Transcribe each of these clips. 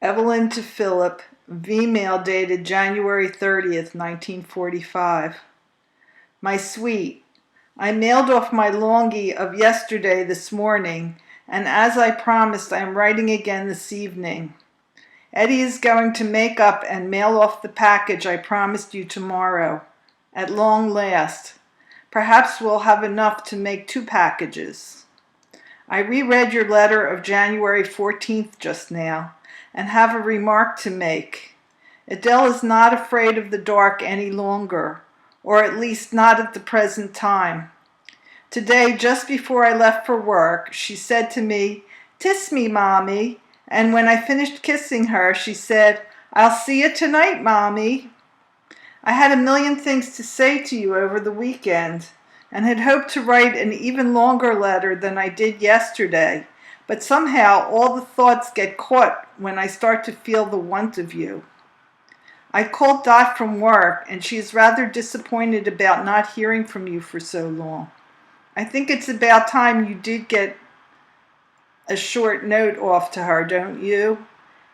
Evelyn to Philip, V-mail dated January 30th, 1945. My sweet, I mailed off my longie of yesterday this morning, and as I promised, I am writing again this evening. Eddie is going to make up and mail off the package I promised you tomorrow. At long last. Perhaps we'll have enough to make 2 packages. I reread your letter of January 14th just now, and have a remark to make. Adele is not afraid of the dark any longer, or at least not at the present time. Today, just before I left for work, she said to me, "Kiss me, Mommy," and when I finished kissing her, she said, "I'll see you tonight, Mommy." I had a million things to say to you over the weekend, and had hoped to write an even longer letter than I did yesterday, but somehow all the thoughts get caught when I start to feel the want of you. I called Dot from work, and she is rather disappointed about not hearing from you for so long. I think it's about time you did get a short note off to her, don't you?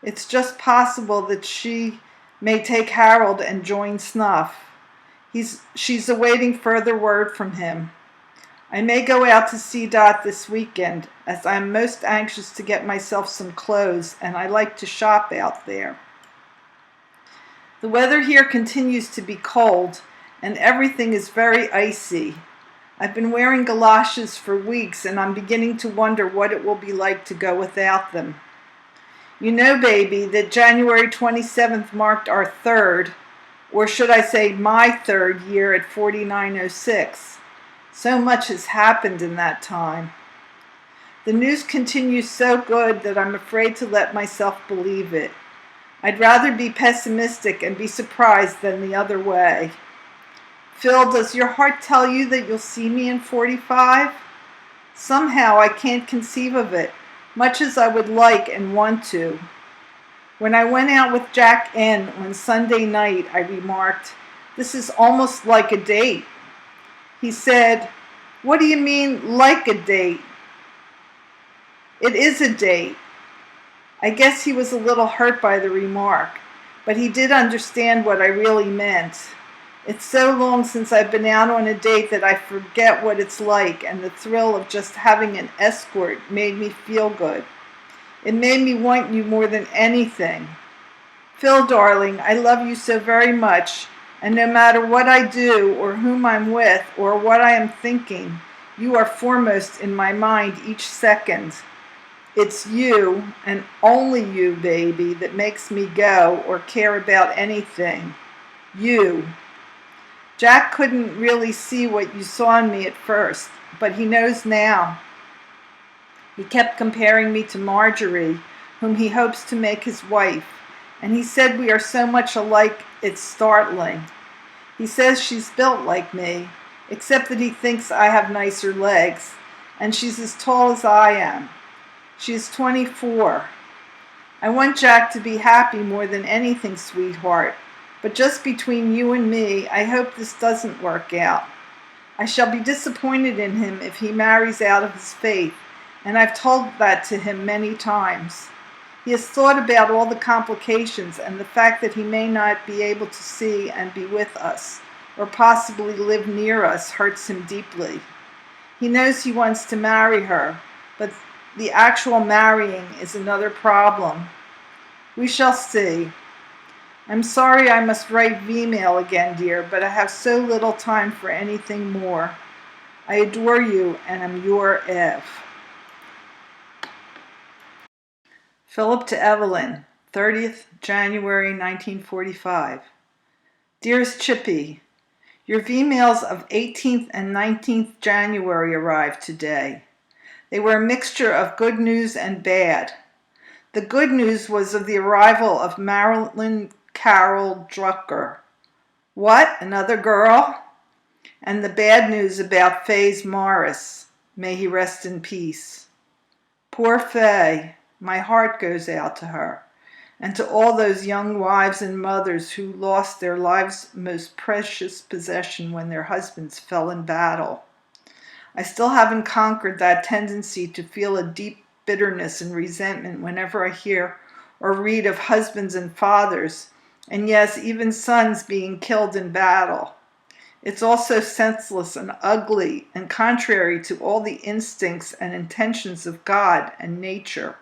It's just possible that she may take Harold and join Snuff. She's awaiting further word from him. I may go out to see Dot this weekend, as I am most anxious to get myself some clothes, and I like to shop out there. The weather here continues to be cold, and everything is very icy. I've been wearing galoshes for weeks, and I'm beginning to wonder what it will be like to go without them. You know, baby, that January 27th marked our 3rd, or should I say my 3rd year at 4906. So much has happened in that time. The news continues so good that I'm afraid to let myself believe it. I'd rather be pessimistic and be surprised than the other way. Phil, does your heart tell you that you'll see me in 45? Somehow I can't conceive of it, much as I would like and want to. When I went out with Jack N. on Sunday night, I remarked, "This is almost like a date." He said, "What do you mean, like a date?" It is a date. I guess he was a little hurt by the remark, but he did understand what I really meant. It's so long since I've been out on a date that I forget what it's like, and the thrill of just having an escort made me feel good. It made me want you more than anything. Phil, darling, I love you so very much, and no matter what I do or whom I'm with or what I am thinking, you are foremost in my mind each second. It's you, and only you, baby, that makes me go or care about anything. You. Jack couldn't really see what you saw in me at first, but he knows now. He kept comparing me to Marjorie, whom he hopes to make his wife, and he said we are so much alike it's startling. He says she's built like me, except that he thinks I have nicer legs, and she's as tall as I am. She is 24. I want Jack to be happy more than anything, sweetheart, but just between you and me, I hope this doesn't work out. I shall be disappointed in him if he marries out of his faith, and I've told that to him many times. He has thought about all the complications and the fact that he may not be able to see and be with us, or possibly live near us, hurts him deeply. He knows he wants to marry her, but the actual marrying is another problem. We shall see. I'm sorry I must write V-mail again, dear, but I have so little time for anything more. I adore you, and am your Ev. Philip to Evelyn, 30th January 1945. Dearest Chippy, your V-mails of 18th and 19th January arrived today. They were a mixture of good news and bad. The good news was of the arrival of Marilyn Carol Drucker. What, another girl? And the bad news about Faye's Morris. May he rest in peace. Poor Faye, my heart goes out to her, and to all those young wives and mothers who lost their lives' most precious possession when their husbands fell in battle. I still haven't conquered that tendency to feel a deep bitterness and resentment whenever I hear or read of husbands and fathers, and yes, even sons being killed in battle. It's also senseless and ugly and contrary to all the instincts and intentions of God and nature.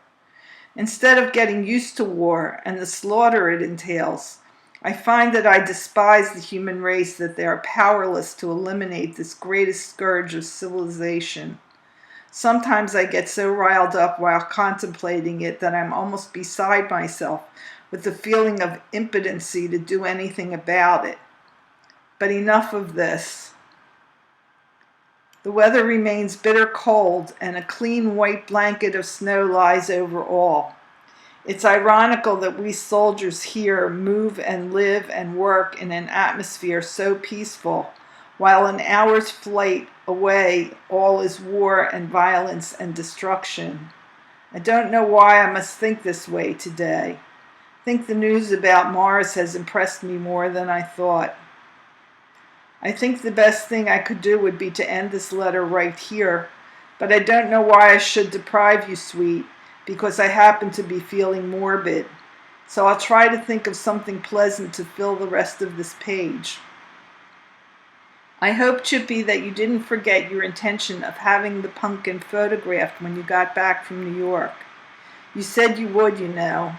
Instead of getting used to war and the slaughter it entails, I find that I despise the human race, that they are powerless to eliminate this greatest scourge of civilization. Sometimes I get so riled up while contemplating it that I'm almost beside myself with the feeling of impotency to do anything about it. But enough of this. The weather remains bitter cold, and a clean white blanket of snow lies over all. It's ironical that we soldiers here move and live and work in an atmosphere so peaceful, while an hour's flight away all is war and violence and destruction. I don't know why I must think this way today. I think the news about Mars has impressed me more than I thought. I think the best thing I could do would be to end this letter right here, but I don't know why I should deprive you, sweet, because I happen to be feeling morbid. So I'll try to think of something pleasant to fill the rest of this page. I hope, Chippy, that you didn't forget your intention of having the pumpkin photographed when you got back from New York. You said you would, you know.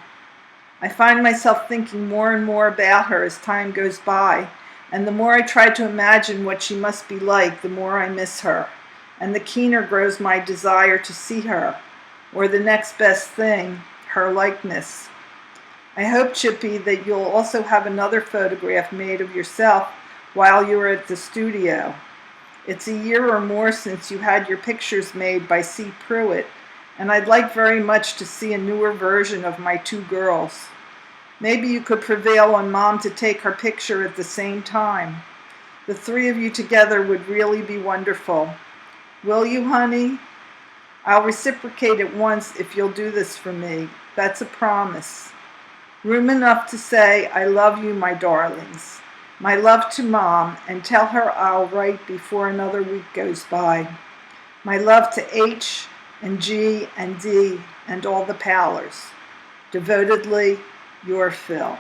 I find myself thinking more and more about her as time goes by, and the more I try to imagine what she must be like, the more I miss her, and the keener grows my desire to see her, or the next best thing, her likeness. I hope, Chippy, that you'll also have another photograph made of yourself while you were at the studio. It's a year or more since you had your pictures made by C. Pruitt, and I'd like very much to see a newer version of my two girls. Maybe you could prevail on Mom to take her picture at the same time. The three of you together would really be wonderful. Will you, honey? I'll reciprocate at once if you'll do this for me. That's a promise. Room enough to say, I love you, my darlings. My love to Mom, and tell her I'll write before another week goes by. My love to H and G and D and all the Powlers. Devotedly, your Phil.